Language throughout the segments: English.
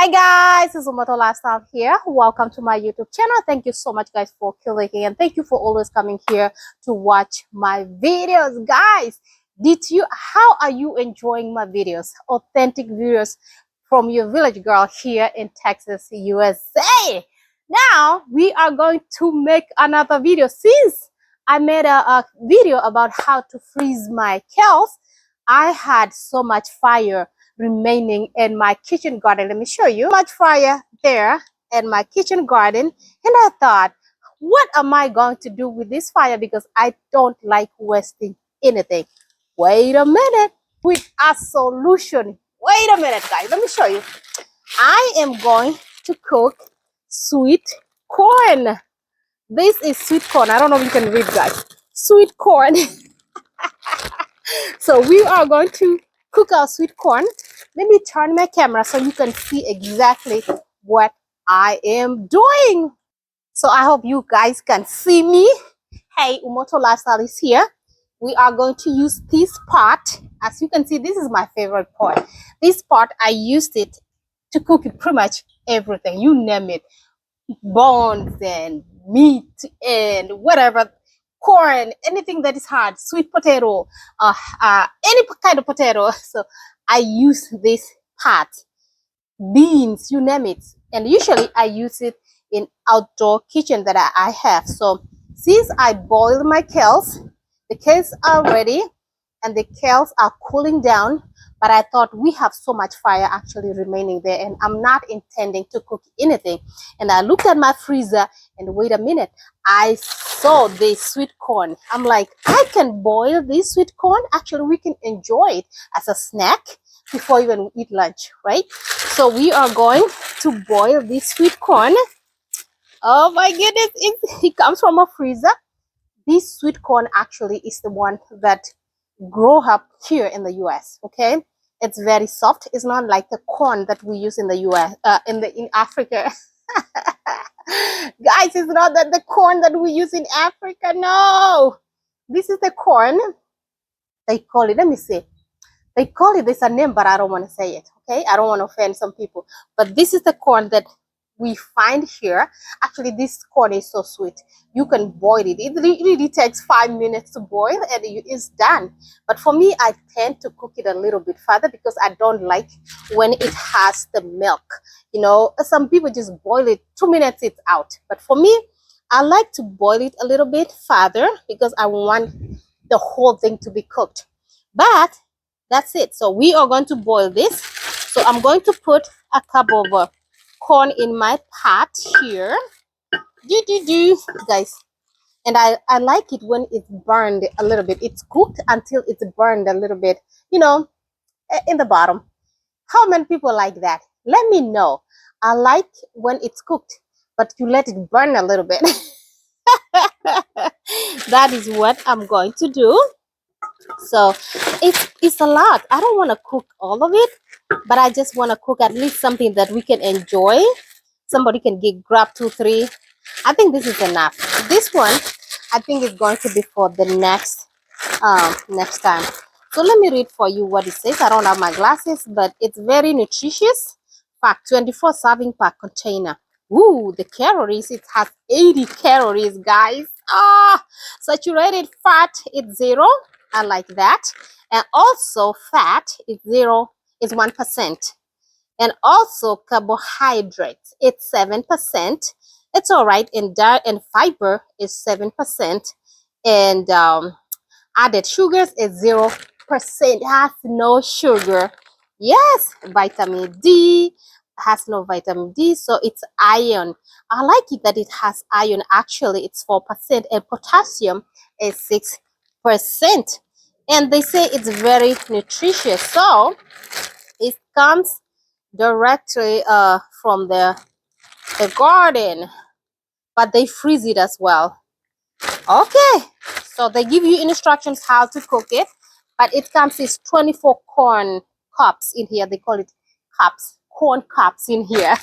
Hi guys, it's Umato Lifestyle here. Welcome to my YouTube channel. Thank you so much guys for clicking, and thank you for always coming here to watch my videos. Guys, how are you enjoying my videos? Authentic videos from your village girl here in Texas, USA. Now we are going to make another video. Since I made a video about how to freeze my kales, I had so much fire remaining in my kitchen garden. Let me show you. Much fire there in my kitchen garden, and I thought, what am I going to do with this fire? Because I don't like wasting anything. Wait a minute, with a solution. Wait a minute, guys, let me show you. I am going to cook sweet corn. This is sweet corn. I don't know if you can read, guys. Sweet corn. So we are going to cook our sweet corn. Let me turn my camera so you can see exactly what I am doing. So I hope you guys can see me. Hey, Umoto Lifestyle is here. We are going to use this pot. As you can see, this is my favorite pot. This pot, I used it to cook pretty much everything. You name it. Bones and meat and whatever. Corn, anything that is hard, sweet potato, any kind of potato. So I use this pot, beans, you name it. And usually I use it in outdoor kitchen that I have. So since I boiled my kales, the kales are ready and the kales are cooling down, but I thought we have so much fire actually remaining there, and I'm not intending to cook anything. And I looked at my freezer and wait a minute, I saw this sweet corn. I'm like, I can boil this sweet corn. Actually, we can enjoy it as a snack before even we eat lunch, right? So we are going to boil this sweet corn. Oh my goodness, it comes from a freezer. This sweet corn actually is the one that grow up here in the US. Okay, it's very soft. It's not like the corn that we use in the US, in Africa. Guys, it's not that the corn that we use in Africa. No, this is the corn. They call it. Let me see. They call it. There's a name, but I don't want to say it. Okay, I don't want to offend some people. But this is the corn that we find here. Actually, this corn is so sweet. You can boil it. It really takes 5 minutes to boil and it's done. But for me, I tend to cook it a little bit further because I don't like when it has the milk. You know, some people just boil it 2 minutes, it's out. But for me, I like to boil it a little bit further because I want the whole thing to be cooked. But that's it. So we are going to boil this. So I'm going to put a cup of corn in my pot here. Guys, and I like it when it's burned a little bit. It's cooked until it's burned a little bit, you know, in the bottom. How many people like that? Let me know. I like when it's cooked, but you let it burn a little bit. That is what I'm going to do. So it's a lot. I don't want to cook all of it, but I just want to cook at least something that we can enjoy. Somebody can grab 2, 3. I think this is enough. This one, I think is going to be for the next time. So let me read for you what it says. I don't have my glasses, but it's very nutritious. Pack 24 serving pack container. Ooh, the calories, it has 80 calories, guys. Saturated fat is 0. I like that. And also fat is 1%. And also carbohydrates, it's 7%. It's all right. And fiber is 7%. And added sugars is 0%. Has no sugar. Yes, vitamin D has no vitamin D, so it's iron. I like it that it has iron. Actually, it's 4%, and potassium is 6%. And they say it's very nutritious. So it comes directly from the garden, but they freeze it as well. Okay, so they give you instructions how to cook it, but it comes with 24 corn cups in here. They call it cups, corn cups in here.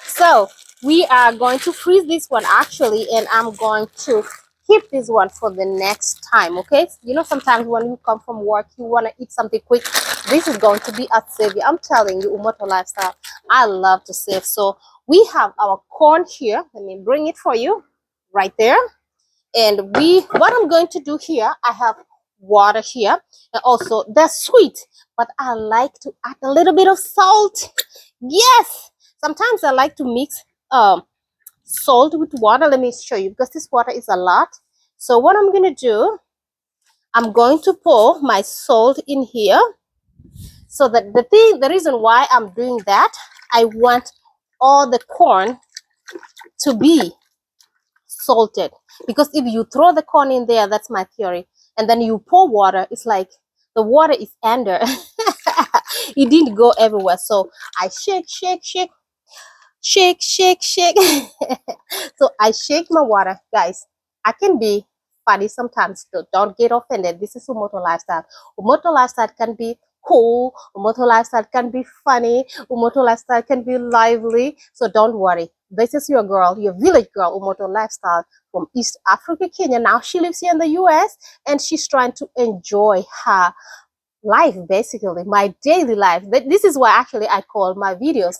So we are going to freeze this one actually, and I'm going to keep this one for the next time. Okay, you know, sometimes when you come from work you want to eat something quick. This is going to be a savior. I'm telling you, Umoto lifestyle, I love to save. So we have our corn here. Let me bring it for you right there. And what I'm going to do here, I have water here, and also that's sweet, but I like to add a little bit of salt. Yes, sometimes I like to mix salt with water. Let me show you, because this water is a lot. So what I'm gonna do, I'm going to pour my salt in here. So that the reason why I'm doing that, I want all the corn to be salted, because if you throw the corn in there, that's my theory, and then you pour water, it's like the water is under. It didn't go everywhere. So I shake, shake, shake, shake, shake, shake. So I shake my water, guys. I can be funny sometimes, so don't get offended. This is Umoto lifestyle. Umoto lifestyle can be cool. Umoto lifestyle can be funny. Umoto lifestyle can be lively. So don't worry. This is your girl, your village girl, Umoto lifestyle from East Africa, Kenya. Now she lives here in the US, and she's trying to enjoy her life, basically my daily life. This is why actually I call my videos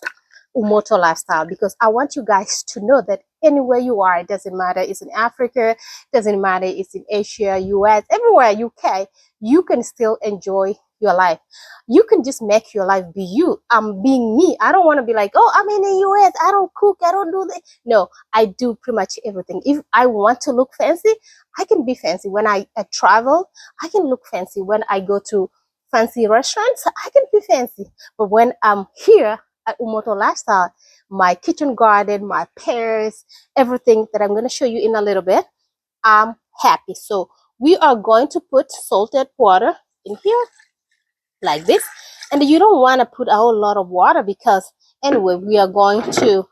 Umoto lifestyle, because I want you guys to know that anywhere you are, it doesn't matter it's in Africa, it doesn't matter it's in Asia, US, everywhere, UK, you can still enjoy your life. You can just make your life be you. I'm being me. I don't want to be like, oh, I'm in the US, I don't cook, I don't do that. No, I do pretty much everything. If I want to look fancy, I can be fancy. When I travel, I can look fancy. When I go to fancy restaurants, I can be fancy. But when I'm here at Umoto lifestyle, my kitchen garden, my pears, everything that I'm going to show you in a little bit, I'm happy. So we are going to put salted water in here like this, and you don't want to put a whole lot of water, because anyway we are going to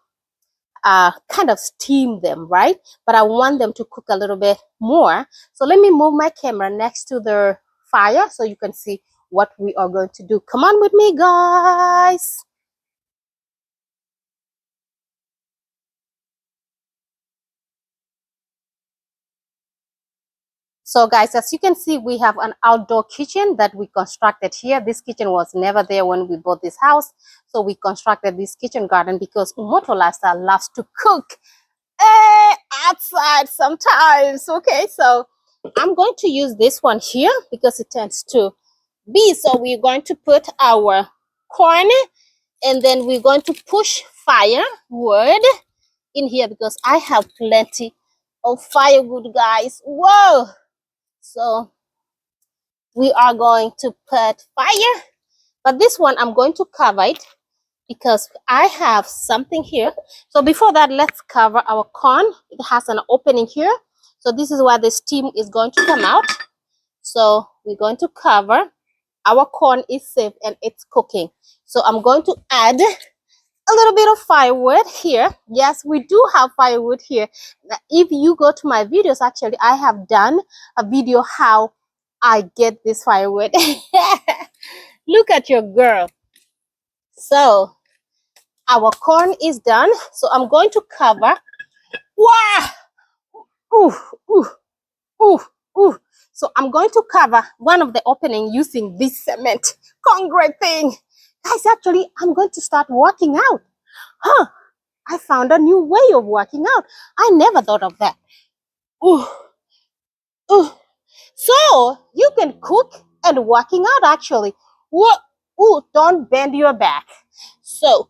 kind of steam them, right? But I want them to cook a little bit more. So let me move my camera next to the fire so you can see what we are going to do. Come on with me, guys. So guys, as you can see, we have an outdoor kitchen that we constructed here. This kitchen was never there when we bought this house. So we constructed this kitchen garden because Umoto lifestyle loves to cook outside sometimes. Okay, so I'm going to use this one here because it tends to be. So we're going to put our corn, and then we're going to push firewood in here because I have plenty of firewood, guys. Whoa! So we are going to put fire, but this one I'm going to cover it because I have something here. So before that, let's cover our corn. It has an opening here, so this is where the steam is going to come out. So we're going to cover. Our corn is safe and it's cooking. So I'm going to add a little bit of firewood here. Yes, we do have firewood here. Now, if you go to my videos, actually I have done a video how I get this firewood. Look at your girl. So our corn is done, so I'm going to cover. Wow! Ooh, ooh, ooh, ooh. So I'm going to cover one of the opening using this cement concrete thing. Guys, actually I'm going to start working out. Huh, I found a new way of working out. I never thought of that. Ooh, ooh. So you can cook and working out actually. What? Ooh, don't bend your back. So,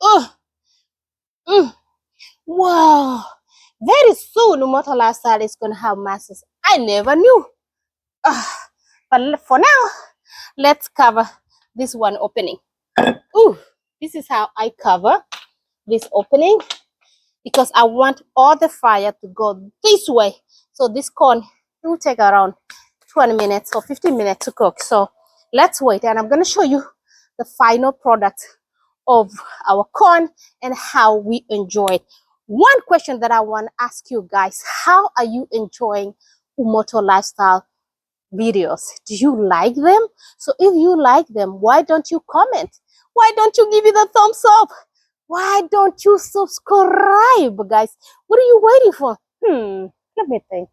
ooh, mm, wow. Very soon, Umoto lifestyle is gonna have masses. I never knew. But for now, let's cover this one opening. Ooh, this is how I cover this opening, because I want all the fire to go this way. So this corn will take around 20 minutes or 15 minutes to cook. So let's wait, and I'm going to show you the final product of our corn and how we enjoy it. One question that I want to ask you guys: how are you enjoying Umoto lifestyle videos? Do you like them? So if you like them, why don't you comment? Why don't you give it a thumbs up? Why don't you subscribe, guys? What are you waiting for? Let me think.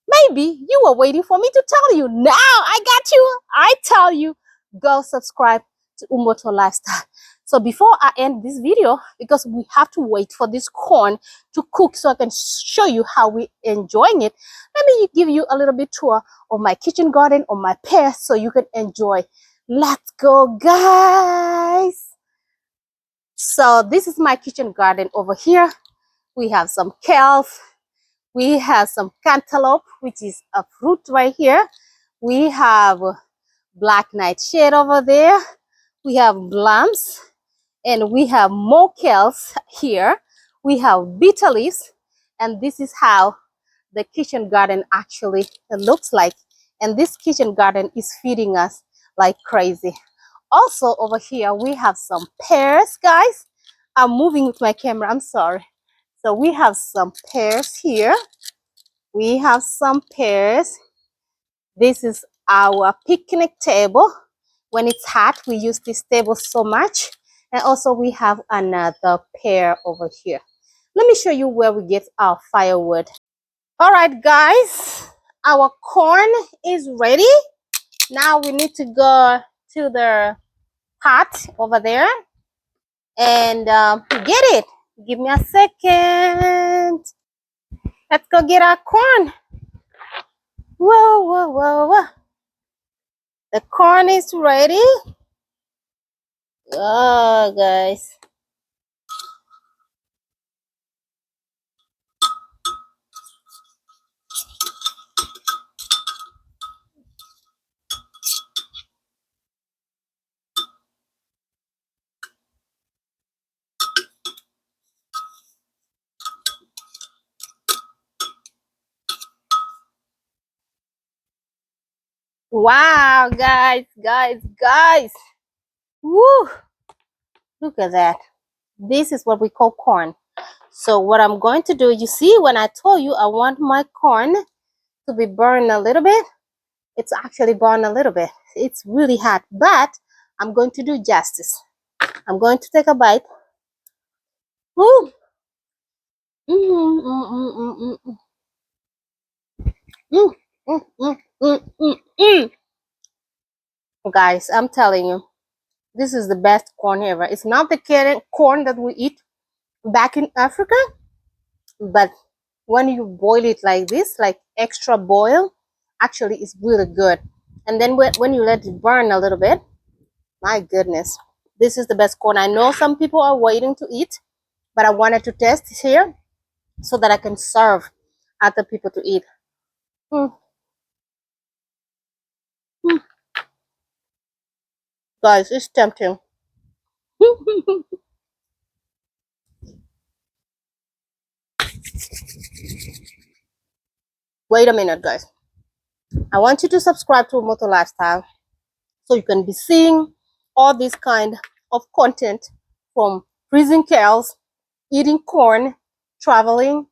Maybe you were waiting for me to tell you. Now I got you. I tell you, go subscribe to Umoto Lifestyle. So before I end this video, because we have to wait for this corn to cook so I can show you how we enjoying it, let me give you a little bit tour of my kitchen garden, of my pears, so you can enjoy. Let's go, guys. So this is my kitchen garden over here. We have some kales. We have some cantaloupe, which is a fruit right here. We have black nightshade over there. We have plums, and we have more kales here. We have bitter leaves, and this is how the kitchen garden actually looks like. And this kitchen garden is feeding us like crazy. Also over here, we have some pears, guys. I'm moving with my camera, I'm sorry. So we have some pears here. We have some pears. This is our picnic table. When it's hot, we use this table so much. And also we have another pear over here. Let me show you where we get our firewood. All right, guys, our corn is ready. Now we need to go to the pot over there and get it. Give me a second. Let's go get our corn. Whoa, whoa, whoa, whoa. The corn is ready. Oh, guys. Wow, guys. Woo! Look at that. This is what we call corn. So what I'm going to do, you see, when I told you I want my corn to be burned a little bit, it's actually burned a little bit. It's really hot, but I'm going to do justice. I'm going to take a bite. Woo! Mm, mm, mm, mm, mm, mm, mm, mm, mm, mm, mm. Guys, I'm telling you, this is the best corn ever. It's not the corn that we eat back in Africa, but when you boil it like this, like extra boil, actually it's really good. And then when you let it burn a little bit, my goodness, this is the best corn. I know some people are waiting to eat, but I wanted to test here so that I can serve other people to eat. Mm, mm. Guys, it's tempting. Wait a minute, guys. I want you to subscribe to Moto Lifestyle so you can be seeing all this kind of content, from freezing kales, eating corn, traveling,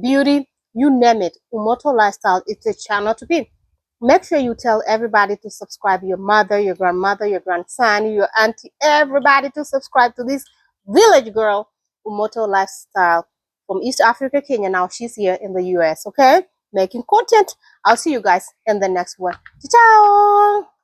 beauty, you name it. Umoto Lifestyle, it's a channel to be. Make sure you tell everybody to subscribe, your mother, your grandmother, your grandson, your auntie, everybody to subscribe to this village girl, Umoto Lifestyle, from East Africa, Kenya. Now she's here in the US, okay? Making content. I'll see you guys in the next one. Ciao!